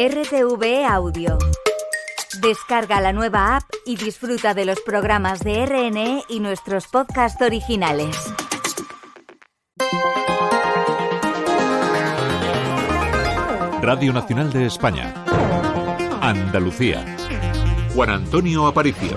RTV Audio. Descarga la nueva app y disfruta de los programas de RNE y nuestros podcasts originales. Radio Nacional de España. Andalucía. Juan Antonio Aparicio.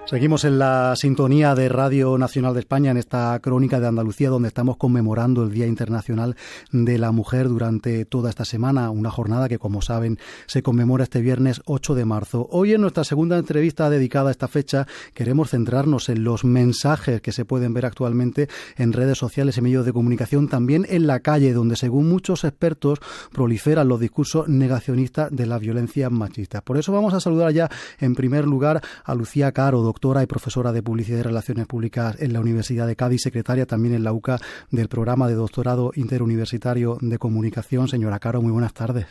Seguimos en la sintonía de Radio Nacional de España en esta crónica de Andalucía, donde estamos conmemorando el Día Internacional de la Mujer durante toda esta semana, una jornada que, como saben, se conmemora este viernes 8 de marzo. Hoy, en nuestra segunda entrevista dedicada a esta fecha, queremos centrarnos en los mensajes que se pueden ver actualmente en redes sociales y medios de comunicación, también en la calle, donde, según muchos expertos, proliferan los discursos negacionistas de las violencias machistas. Por eso vamos a saludar ya, en primer lugar, a Lucía Caro, doctora y profesora de Publicidad y Relaciones Públicas en la Universidad de Cádiz, secretaria también en la UCA del programa de doctorado interuniversitario de comunicación. Señora Caro, muy buenas tardes.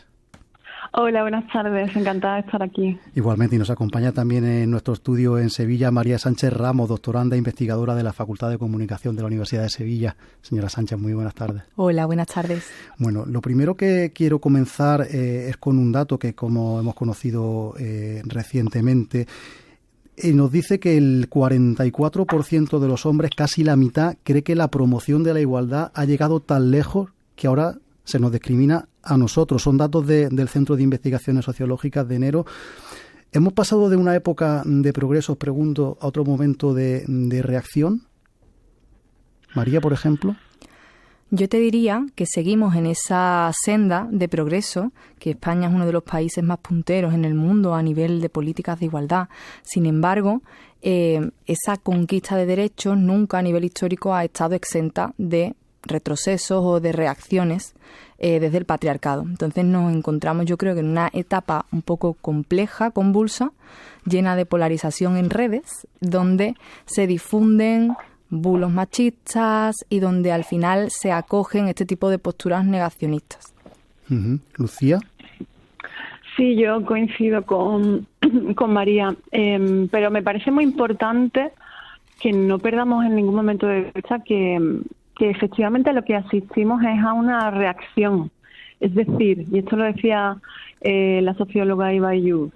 Hola, buenas tardes, encantada de estar aquí. Igualmente, y nos acompaña también en nuestro estudio en Sevilla María Sánchez Ramos, doctoranda e investigadora de la Facultad de Comunicación de la Universidad de Sevilla. Señora Sánchez, muy buenas tardes. Hola, buenas tardes. Bueno, lo primero que quiero comenzar es con un dato que, como hemos conocido recientemente, nos dice que el 44% de los hombres, casi la mitad, cree que la promoción de la igualdad ha llegado tan lejos que ahora se nos discrimina a nosotros. Son datos del Centro de Investigaciones Sociológicas de enero. ¿Hemos pasado de una época de progreso, pregunto, a otro momento de reacción? María, por ejemplo. Yo te diría que seguimos en esa senda de progreso, que España es uno de los países más punteros en el mundo a nivel de políticas de igualdad. Sin embargo, esa conquista de derechos nunca a nivel histórico ha estado exenta de retrocesos o de reacciones desde el patriarcado. Entonces nos encontramos, yo creo, que en una etapa un poco compleja, convulsa, llena de polarización en redes, donde se difunden bulos machistas y donde al final se acogen este tipo de posturas negacionistas. Lucía. Sí, yo coincido con María, pero me parece muy importante que no perdamos en ningún momento de vista que efectivamente lo que asistimos es a una reacción. Es decir, y esto lo decía la socióloga Eva Ayub,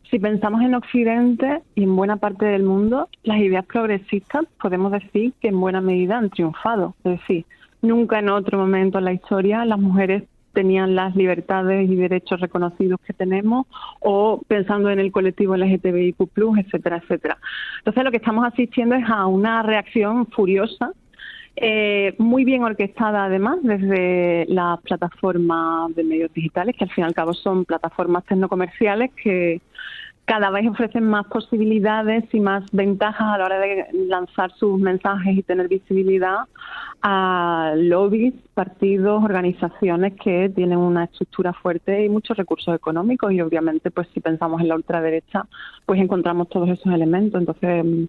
si pensamos en Occidente y en buena parte del mundo, las ideas progresistas podemos decir que en buena medida han triunfado. Es decir, nunca en otro momento en la historia las mujeres tenían las libertades y derechos reconocidos que tenemos, o pensando en el colectivo LGTBIQ+, etcétera, etcétera. Entonces lo que estamos asistiendo es a una reacción furiosa, muy bien orquestada además desde las plataformas de medios digitales, que al fin y al cabo son plataformas tecnocomerciales que cada vez ofrecen más posibilidades y más ventajas a la hora de lanzar sus mensajes y tener visibilidad a lobbies, partidos, organizaciones que tienen una estructura fuerte y muchos recursos económicos, y obviamente pues si pensamos en la ultraderecha pues encontramos todos esos elementos. Entonces,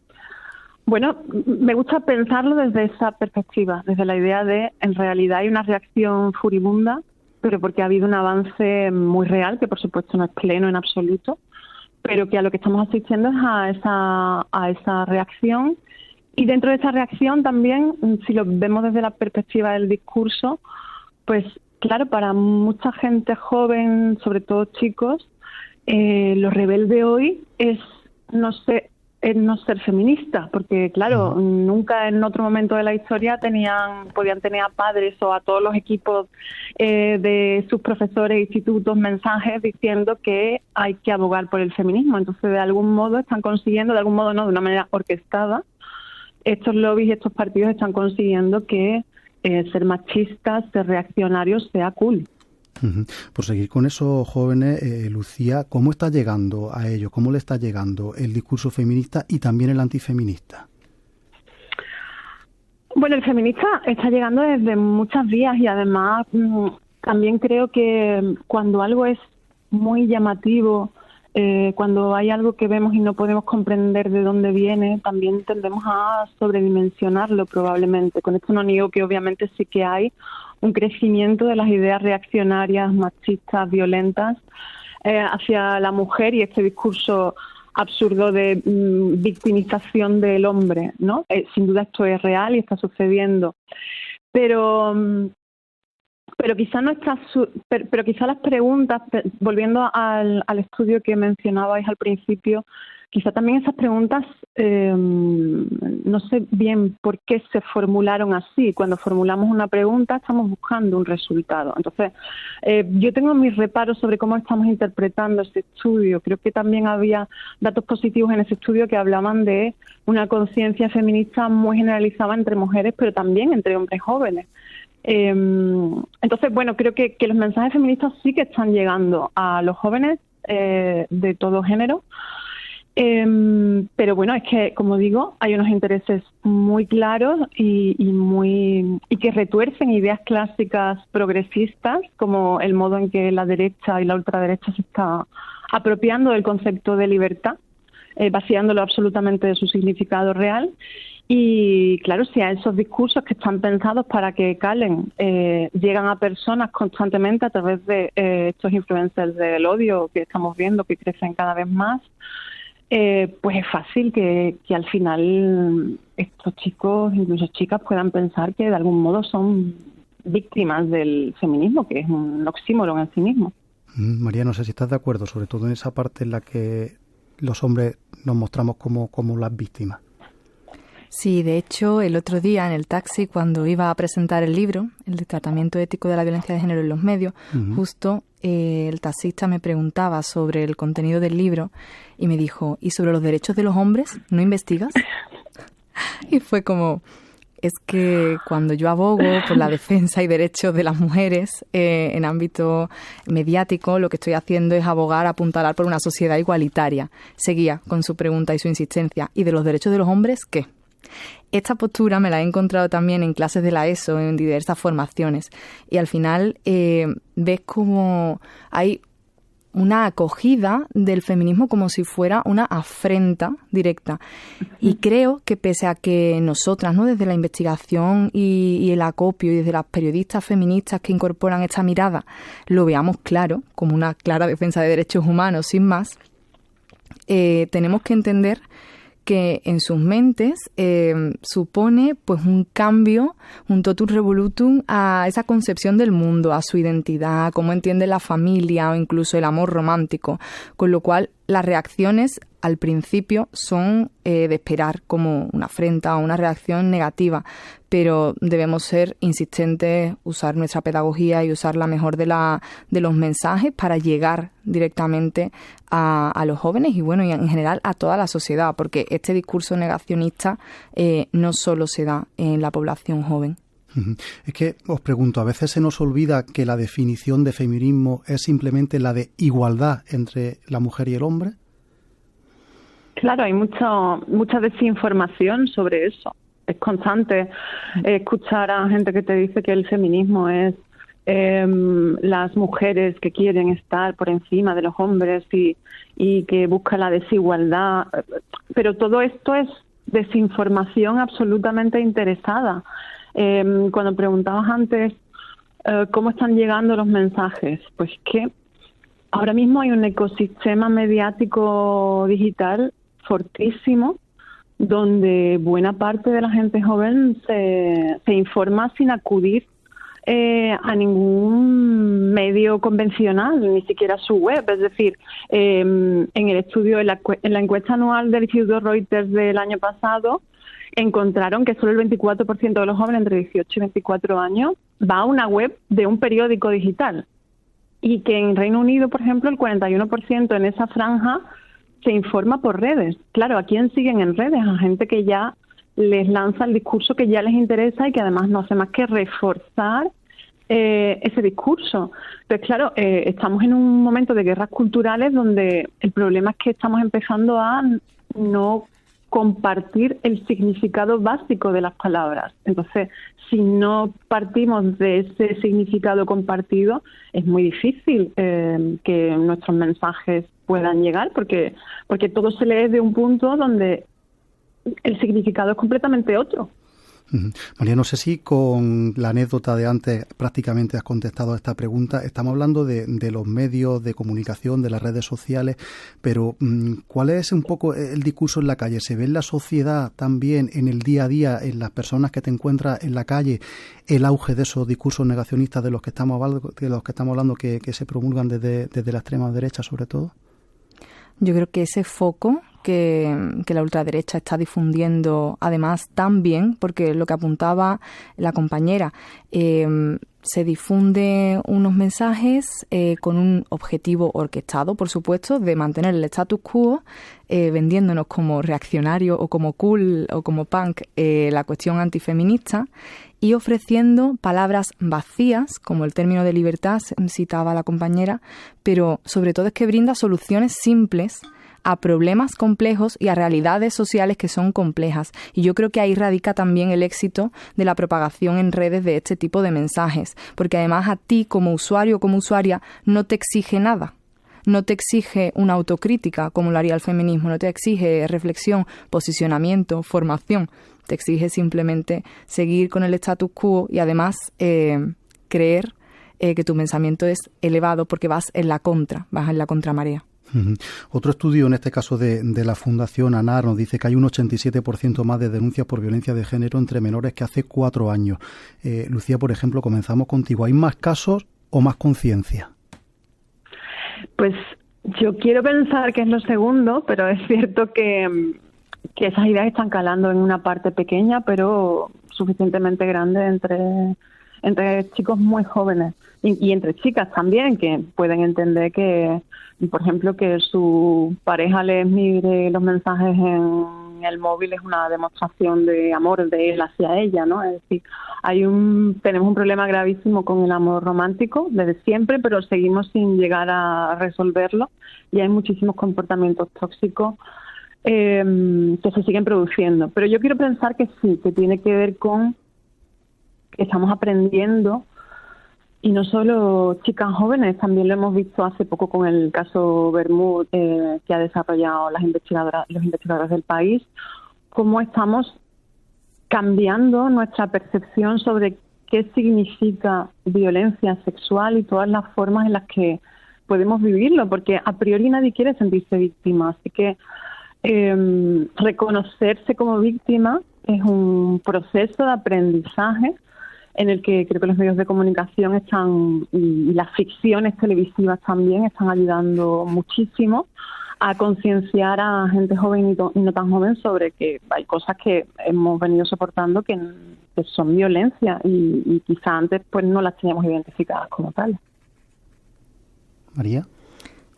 bueno, me gusta pensarlo desde esa perspectiva, desde la idea de, en realidad hay una reacción furibunda, pero porque ha habido un avance muy real, que por supuesto no es pleno en absoluto, pero que a lo que estamos asistiendo es a esa reacción. Y dentro de esa reacción también, si lo vemos desde la perspectiva del discurso, pues claro, para mucha gente joven, sobre todo chicos, lo rebelde hoy es no ser feminista, porque claro, nunca en otro momento de la historia podían tener a padres o a todos los equipos de sus profesores e institutos mensajes diciendo que hay que abogar por el feminismo. Entonces, de algún modo están consiguiendo, de algún modo no, de una manera orquestada, estos lobbies y estos partidos están consiguiendo que ser machistas, ser reaccionarios sea cool. Por seguir con esos jóvenes, Lucía, ¿cómo está llegando a ellos? ¿Cómo le está llegando el discurso feminista y también el antifeminista? Bueno, el feminista está llegando desde muchas vías y además también creo que cuando algo es muy llamativo, cuando hay algo que vemos y no podemos comprender de dónde viene, también tendemos a sobredimensionarlo probablemente. Con esto no niego que obviamente sí que hay un crecimiento de las ideas reaccionarias, machistas, violentas hacia la mujer y este discurso absurdo de victimización del hombre, ¿no? Sin duda esto es real y está sucediendo. Pero pero quizá no está pero quizá las preguntas, volviendo al estudio que mencionabais al principio, quizá también esas preguntas no sé bien por qué se formularon así. Cuando formulamos una pregunta estamos buscando un resultado. Entonces, yo tengo mis reparos sobre cómo estamos interpretando ese estudio. Creo que también había datos positivos en ese estudio que hablaban de una conciencia feminista muy generalizada entre mujeres, pero también entre hombres jóvenes. Entonces, bueno, creo que los mensajes feministas sí que están llegando a los jóvenes de todo género. Pero bueno, es que, como digo, hay unos intereses muy claros y que retuercen ideas clásicas progresistas, como el modo en que la derecha y la ultraderecha se está apropiando del concepto de libertad, vaciándolo absolutamente de su significado real. Y claro, si a esos discursos que están pensados para que calen llegan a personas constantemente a través de estos influencers del odio que estamos viendo, que crecen cada vez más, pues es fácil que al final estos chicos, incluso chicas, puedan pensar que de algún modo son víctimas del feminismo, que es un oxímoron en sí mismo. María, no sé si estás de acuerdo, sobre todo en esa parte en la que los hombres nos mostramos como las víctimas. Sí, de hecho, el otro día en el taxi, cuando iba a presentar el libro, el de tratamiento ético de la violencia de género en los medios, justo el taxista me preguntaba sobre el contenido del libro y me dijo, ¿y sobre los derechos de los hombres no investigas? Y fue como, es que cuando yo abogo por la defensa y derechos de las mujeres en ámbito mediático, lo que estoy haciendo es abogar, apuntalar por una sociedad igualitaria. Seguía con su pregunta y su insistencia. ¿Y de los derechos de los hombres qué? Esta postura me la he encontrado también en clases de la ESO, en diversas formaciones. Y al final ves como hay una acogida del feminismo como si fuera una afrenta directa. Y creo que pese a que nosotras, ¿no?, desde la investigación y el acopio y desde las periodistas feministas que incorporan esta mirada, lo veamos claro, como una clara defensa de derechos humanos, sin más, tenemos que entender que en sus mentes supone pues un cambio, un totum revolutum a esa concepción del mundo, a su identidad, a cómo entiende la familia o incluso el amor romántico, con lo cual las reacciones al principio son de esperar como una afrenta o una reacción negativa, pero debemos ser insistentes, usar nuestra pedagogía y usar la mejor de los mensajes para llegar directamente a los jóvenes y bueno, y en general a toda la sociedad, porque este discurso negacionista no solo se da en la población joven. Es que os pregunto, a veces se nos olvida que la definición de feminismo es simplemente la de igualdad entre la mujer y el hombre. Claro, hay mucha desinformación sobre eso. Es constante escuchar a gente que te dice que el feminismo es las mujeres que quieren estar por encima de los hombres y que busca la desigualdad. Pero todo esto es desinformación absolutamente interesada. Cuando preguntabas antes cómo están llegando los mensajes, pues que ahora mismo hay un ecosistema mediático digital fortísimo donde buena parte de la gente joven se informa sin acudir a ningún medio convencional, ni siquiera su web. Es decir, en el estudio, en la encuesta anual del Instituto Reuters del año pasado, encontraron que solo el 24% de los jóvenes entre 18 y 24 años va a una web de un periódico digital y que en Reino Unido, por ejemplo, el 41% en esa franja se informa por redes. Claro, ¿a quién siguen en redes? A gente que ya les lanza el discurso que ya les interesa y que además no hace más que reforzar ese discurso. Entonces, claro, estamos en un momento de guerras culturales donde el problema es que estamos empezando a no compartir el significado básico de las palabras. Entonces, si no partimos de ese significado compartido, es muy difícil que nuestros mensajes puedan llegar, porque todo se lee de un punto donde el significado es completamente otro. María, no sé si con la anécdota de antes prácticamente has contestado a esta pregunta. Estamos hablando de los medios de comunicación, de las redes sociales, pero ¿cuál es un poco el discurso en la calle? ¿Se ve en la sociedad también, en el día a día, en las personas que te encuentras en la calle, el auge de esos discursos negacionistas de los que estamos hablando, que se promulgan desde la extrema derecha sobre todo? Yo creo que ese foco que la ultraderecha está difundiendo además tan bien, porque lo que apuntaba la compañera, se difunde unos mensajes con un objetivo orquestado, por supuesto, de mantener el status quo, vendiéndonos como reaccionario o como cool o como punk la cuestión antifeminista, y ofreciendo palabras vacías, como el término de libertad, citaba la compañera, pero sobre todo es que brinda soluciones simples a problemas complejos y a realidades sociales que son complejas. Y yo creo que ahí radica también el éxito de la propagación en redes de este tipo de mensajes, porque además a ti como usuario o como usuaria no te exige nada. No te exige una autocrítica como lo haría el feminismo, no te exige reflexión, posicionamiento, formación. Te exige simplemente seguir con el status quo y además creer que tu pensamiento es elevado porque vas en la contramarea. Otro estudio, en este caso de la Fundación ANAR, nos dice que hay un 87% más de denuncias por violencia de género entre menores que hace 4 años. Lucía, por ejemplo, comenzamos contigo. ¿Hay más casos o más conciencia? Pues yo quiero pensar que es lo segundo, pero es cierto que esas ideas están calando en una parte pequeña, pero suficientemente grande entre chicos muy jóvenes y entre chicas también, que pueden entender que, por ejemplo, que su pareja les mire los mensajes en el móvil es una demostración de amor de él hacia ella, ¿no? Es decir, tenemos un problema gravísimo con el amor romántico desde siempre, pero seguimos sin llegar a resolverlo y hay muchísimos comportamientos tóxicos que se siguen produciendo. Pero yo quiero pensar que sí, que tiene que ver con que estamos aprendiendo, y no solo chicas jóvenes, también lo hemos visto hace poco con el caso Bermud que ha desarrollado los investigadores del país, cómo estamos cambiando nuestra percepción sobre qué significa violencia sexual y todas las formas en las que podemos vivirlo, porque a priori nadie quiere sentirse víctima, así que reconocerse como víctima es un proceso de aprendizaje en el que creo que los medios de comunicación y las ficciones televisivas también están ayudando muchísimo a concienciar a gente joven y no tan joven sobre que hay cosas que hemos venido soportando que son violencia y quizá antes pues no las teníamos identificadas como tales. María.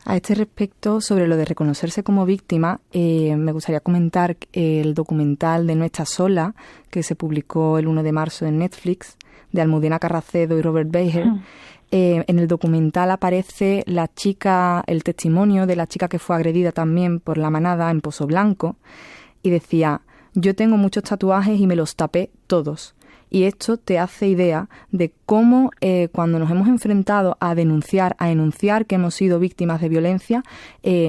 A este respecto, sobre lo de reconocerse como víctima, me gustaría comentar el documental de No estás sola, que se publicó el 1 de marzo en Netflix, de Almudena Carracedo y Robert Beher. En el documental aparece el testimonio de la chica que fue agredida también por la manada en Pozo Blanco, y decía: yo tengo muchos tatuajes y me los tapé todos. Y esto te hace idea de cómo cuando nos hemos enfrentado a enunciar que hemos sido víctimas de violencia,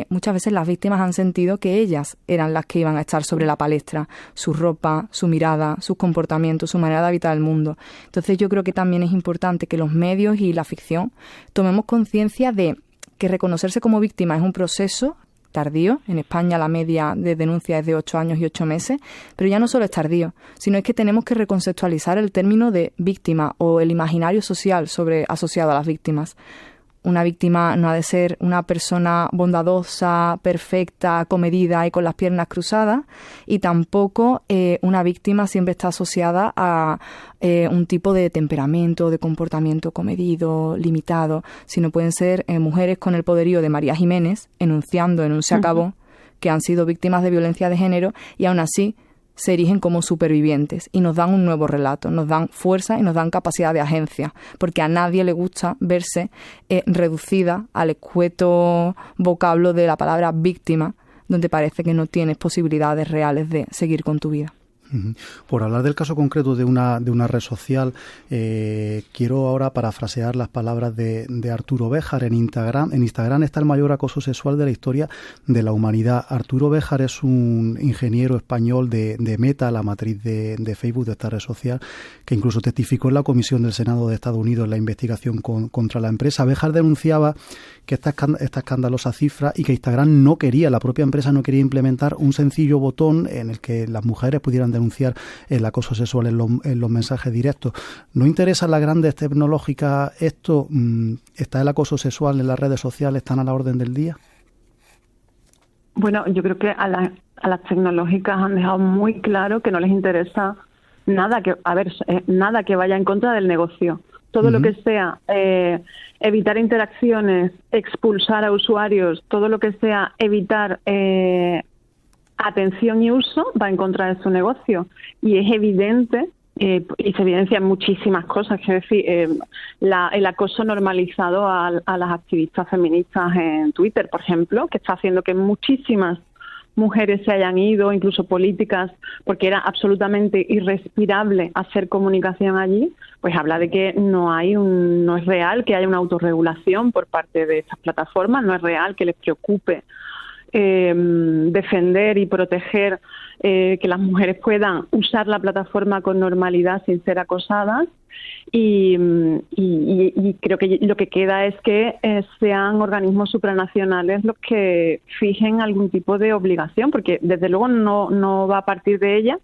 muchas veces las víctimas han sentido que ellas eran las que iban a estar sobre la palestra, su ropa, su mirada, sus comportamientos, su manera de habitar el mundo. Entonces yo creo que también es importante que los medios y la ficción tomemos conciencia de que reconocerse como víctima es un proceso tardío. En España la media de denuncia es de 8 años y 8 meses, pero ya no solo es tardío, sino es que tenemos que reconceptualizar el término de víctima o el imaginario social asociado a las víctimas. Una víctima no ha de ser una persona bondadosa, perfecta, comedida y con las piernas cruzadas, y tampoco una víctima siempre está asociada a un tipo de temperamento, de comportamiento comedido, limitado, sino pueden ser mujeres con el poderío de María Jiménez, enunciando en un Se acabó, que han sido víctimas de violencia de género y aún así se erigen como supervivientes y nos dan un nuevo relato, nos dan fuerza y nos dan capacidad de agencia, porque a nadie le gusta verse reducida al escueto vocablo de la palabra víctima, donde parece que no tienes posibilidades reales de seguir con tu vida. Por hablar del caso concreto de una red social, quiero ahora parafrasear las palabras de Arturo Béjar. En Instagram está el mayor acoso sexual de la historia de la humanidad. Arturo Béjar es un ingeniero español de Meta, la matriz de Facebook, de esta red social, que incluso testificó en la Comisión del Senado de Estados Unidos en la investigación contra la empresa. Béjar denunciaba que esta escandalosa cifra y que Instagram la propia empresa no quería implementar un sencillo botón en el que las mujeres pudieran denunciar el acoso sexual en los mensajes directos. ¿No interesa a las grandes tecnológicas esto? ¿Está el acoso sexual en las redes sociales? ¿Están a la orden del día? Bueno, yo creo que a las tecnológicas han dejado muy claro que no les interesa nada que vaya en contra del negocio. Todo lo que sea evitar interacciones, expulsar a usuarios, todo lo que sea evitar atención y uso va en contra de su negocio. Y es evidente, y se evidencian muchísimas cosas, es decir, el acoso normalizado a las activistas feministas en Twitter, por ejemplo, que está haciendo que muchísimas mujeres se hayan ido, incluso políticas, porque era absolutamente irrespirable hacer comunicación allí, pues habla de que no es real que haya una autorregulación por parte de estas plataformas, no es real que les preocupe defender y proteger que las mujeres puedan usar la plataforma con normalidad sin ser acosadas. Y creo que lo que queda es que sean organismos supranacionales los que fijen algún tipo de obligación, porque desde luego no va a partir de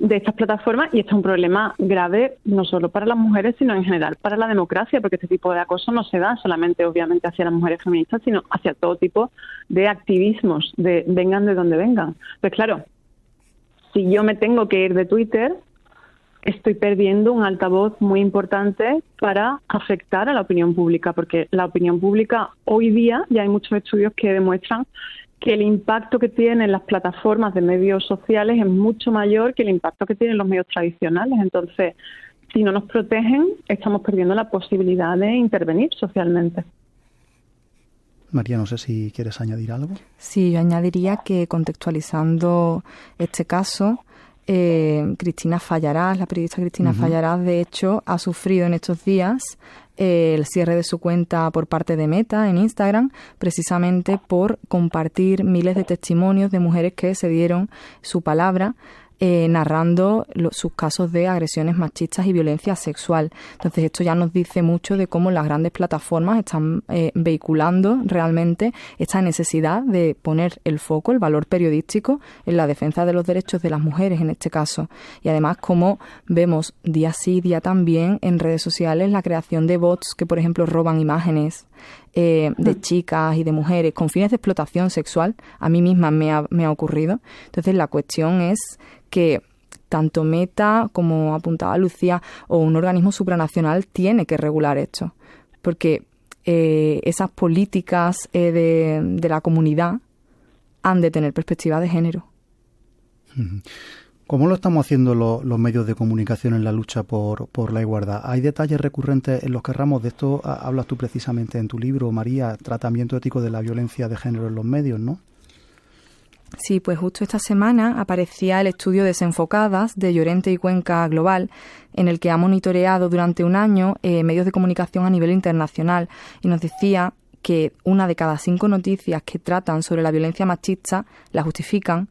estas plataformas, y esto es un problema grave no solo para las mujeres, sino en general para la democracia, porque este tipo de acoso no se da solamente obviamente hacia las mujeres feministas, sino hacia todo tipo de activismos, vengan de donde vengan. Pues claro, si yo me tengo que ir de Twitter, estoy perdiendo un altavoz muy importante para afectar a la opinión pública, porque la opinión pública hoy día, ya hay muchos estudios que demuestran que el impacto que tienen las plataformas de medios sociales es mucho mayor que el impacto que tienen los medios tradicionales. Entonces, si no nos protegen, estamos perdiendo la posibilidad de intervenir socialmente. María, no sé si quieres añadir algo. Sí, yo añadiría que, contextualizando este caso, Cristina Fallarás, la periodista Cristina Fallarás, de hecho, ha sufrido en estos días el cierre de su cuenta por parte de Meta en Instagram, precisamente por compartir miles de testimonios de mujeres que se dieron su palabra narrando sus casos de agresiones machistas y violencia sexual. Entonces esto ya nos dice mucho de cómo las grandes plataformas están vehiculando realmente esta necesidad de poner el foco, el valor periodístico en la defensa de los derechos de las mujeres en este caso. Y además cómo vemos día sí, día también en redes sociales la creación de bots que, por ejemplo, roban imágenes de chicas y de mujeres con fines de explotación sexual. A mí misma me ha ocurrido. Entonces la cuestión es que tanto Meta, como apuntaba Lucía, o un organismo supranacional tiene que regular esto, porque esas políticas de la comunidad han de tener perspectiva de género. ¿Cómo lo estamos haciendo los medios de comunicación en la lucha por la igualdad? ¿Hay detalles recurrentes en los que de esto hablas tú precisamente en tu libro, María, Tratamiento ético de la violencia de género en los medios, ¿no? Sí, pues justo esta semana aparecía el estudio Desenfocadas de Llorente y Cuenca Global, en el que ha monitoreado durante un año medios de comunicación a nivel internacional, y nos decía que 1 de cada 5 noticias que tratan sobre la violencia machista la justifican,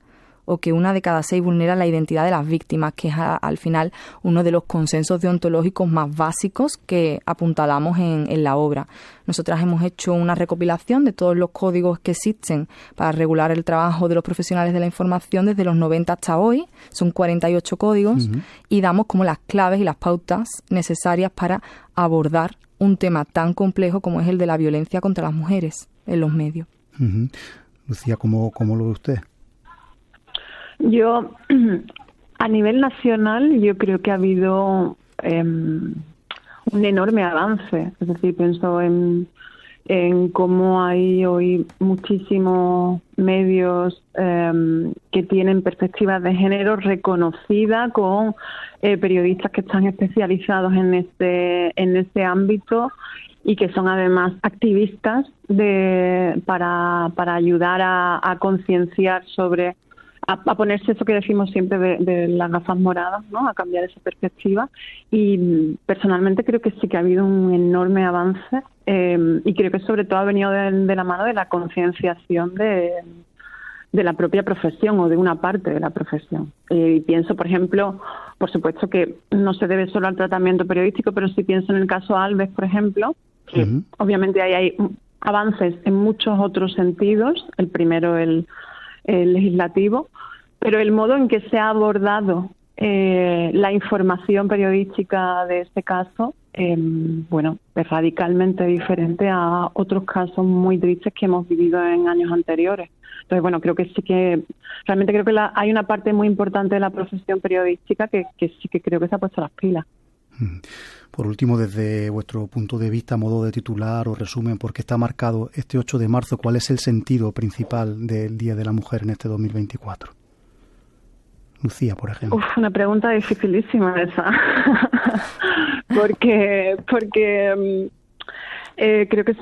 o que 1 de cada 6 vulnera la identidad de las víctimas, que es al final uno de los consensos deontológicos más básicos que apuntalamos en la obra. Nosotras hemos hecho una recopilación de todos los códigos que existen para regular el trabajo de los profesionales de la información desde los 90 hasta hoy. Son 48 códigos y damos como las claves y las pautas necesarias para abordar un tema tan complejo como es el de la violencia contra las mujeres en los medios. Lucía, ¿cómo lo ve usted? Yo, a nivel nacional, yo creo que ha habido un enorme avance. Es decir, pienso en cómo hay hoy muchísimos medios que tienen perspectivas de género reconocidas, con periodistas que están especializados en este ámbito y que son además activistas para ayudar a concienciar sobre a ponerse eso que decimos siempre de las gafas moradas, ¿no? A cambiar esa perspectiva. Y personalmente creo que sí que ha habido un enorme avance y creo que sobre todo ha venido de la mano de la concienciación de la propia profesión o de una parte de la profesión. Y pienso, por ejemplo, por supuesto que no se debe solo al tratamiento periodístico, pero sí pienso en el caso Alves, por ejemplo, que obviamente hay avances en muchos otros sentidos. El primero, el legislativo, pero el modo en que se ha abordado la información periodística de este caso, es radicalmente diferente a otros casos muy tristes que hemos vivido en años anteriores. Entonces, bueno, creo que sí que, realmente creo que hay una parte muy importante de la profesión periodística que sí que creo que se ha puesto las pilas. Por último, desde vuestro punto de vista, modo de titular o resumen, ¿por qué está marcado este 8 de marzo? ¿Cuál es el sentido principal del Día de la Mujer en este 2024? Lucía, por ejemplo. Una pregunta dificilísima esa. porque creo que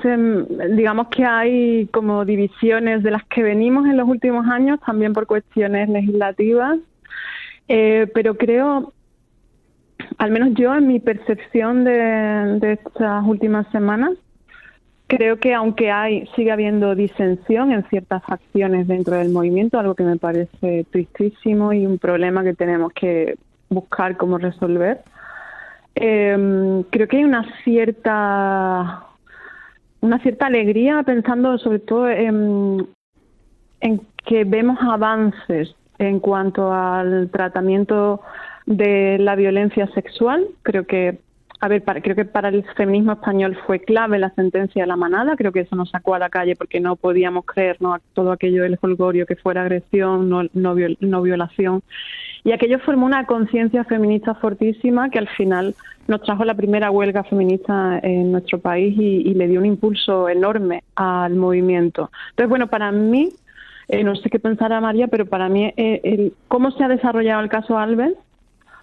digamos que hay como divisiones de las que venimos en los últimos años, también por cuestiones legislativas, pero creo, al menos yo en mi percepción de estas últimas semanas, creo que aunque sigue habiendo disensión en ciertas facciones dentro del movimiento, algo que me parece tristísimo y un problema que tenemos que buscar cómo resolver, creo que hay una cierta alegría pensando sobre todo en que vemos avances en cuanto al tratamiento de la violencia sexual. Creo que para el feminismo español fue clave la sentencia de La Manada. Creo que eso nos sacó a la calle porque no podíamos creer, ¿no?, todo aquello del jolgorio que fuera agresión, no violación. Y aquello formó una conciencia feminista fortísima que al final nos trajo la primera huelga feminista en nuestro país y le dio un impulso enorme al movimiento. Entonces, bueno, para mí, no sé qué pensará María, pero para mí cómo se ha desarrollado el caso Alves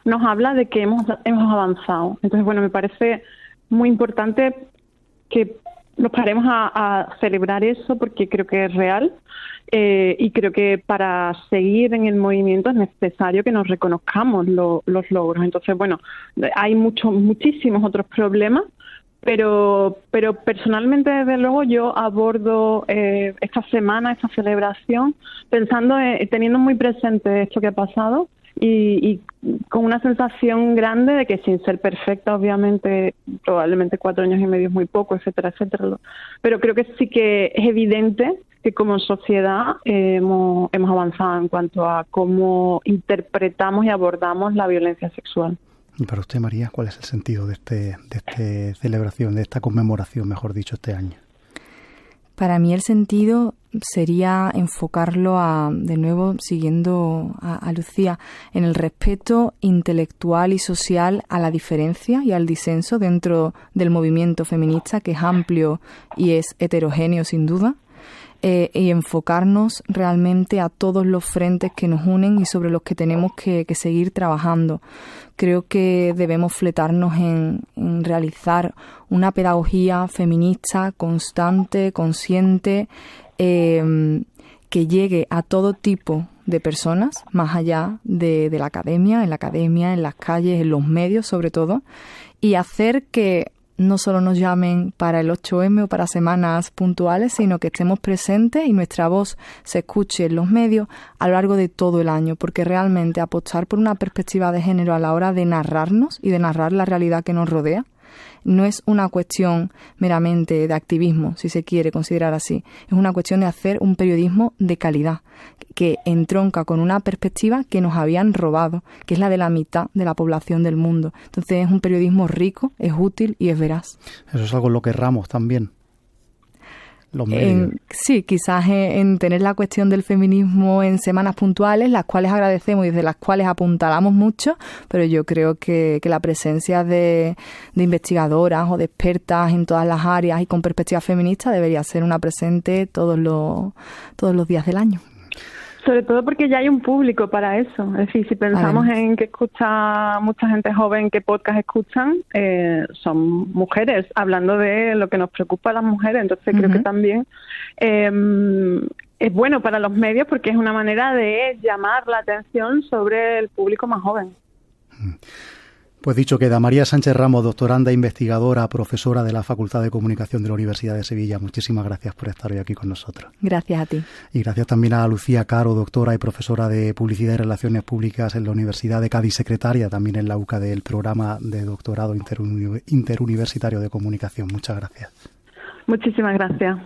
nos habla de que hemos avanzado. Entonces, bueno, me parece muy importante que nos paremos a celebrar eso porque creo que es real y creo que para seguir en el movimiento es necesario que nos reconozcamos los logros. Entonces, bueno, hay muchísimos otros problemas, pero personalmente, desde luego, yo abordo esta semana, esta celebración, teniendo muy presente esto que ha pasado, y con una sensación grande de que, sin ser perfecta, obviamente, probablemente 4 años y medio es muy poco, etcétera, etcétera, pero creo que sí que es evidente que como sociedad hemos avanzado en cuanto a cómo interpretamos y abordamos la violencia sexual. Y para usted, María, ¿cuál es el sentido de esta celebración, de esta conmemoración, mejor dicho, este año? Para mí el sentido sería enfocarlo de nuevo, siguiendo a Lucía, en el respeto intelectual y social a la diferencia y al disenso dentro del movimiento feminista, que es amplio y es heterogéneo sin duda, y enfocarnos realmente a todos los frentes que nos unen y sobre los que tenemos que seguir trabajando. Creo que debemos fletarnos en realizar una pedagogía feminista constante, consciente, que llegue a todo tipo de personas, más allá de la academia, en las calles, en los medios sobre todo, y hacer que no solo nos llamen para el 8M o para semanas puntuales, sino que estemos presentes y nuestra voz se escuche en los medios a lo largo de todo el año, porque realmente apostar por una perspectiva de género a la hora de narrarnos y de narrar la realidad que nos rodea no es una cuestión meramente de activismo, si se quiere considerar así. Es una cuestión de hacer un periodismo de calidad, que entronca con una perspectiva que nos habían robado, que es la de la mitad de la población del mundo. Entonces es un periodismo rico, es útil y es veraz. Eso es algo en lo que erramos también. Los medios. Sí, quizás en tener la cuestión del feminismo en semanas puntuales, las cuales agradecemos y de las cuales apuntalamos mucho, pero yo creo que la presencia de investigadoras o de expertas en todas las áreas y con perspectiva feminista debería ser una presente todos los días del año. Sobre todo porque ya hay un público para eso. Es decir, si pensamos en que escucha mucha gente joven, ¿qué podcast escuchan? Son mujeres, hablando de lo que nos preocupa a las mujeres. Entonces creo que también es bueno para los medios porque es una manera de llamar la atención sobre el público más joven. Pues dicho queda. María Sánchez Ramos, doctoranda, investigadora, profesora de la Facultad de Comunicación de la Universidad de Sevilla. Muchísimas gracias por estar hoy aquí con nosotros. Gracias a ti. Y gracias también a Lucía Caro, doctora y profesora de Publicidad y Relaciones Públicas en la Universidad de Cádiz, secretaria también en la UCA del programa de doctorado interuniversitario de comunicación. Muchas gracias. Muchísimas gracias.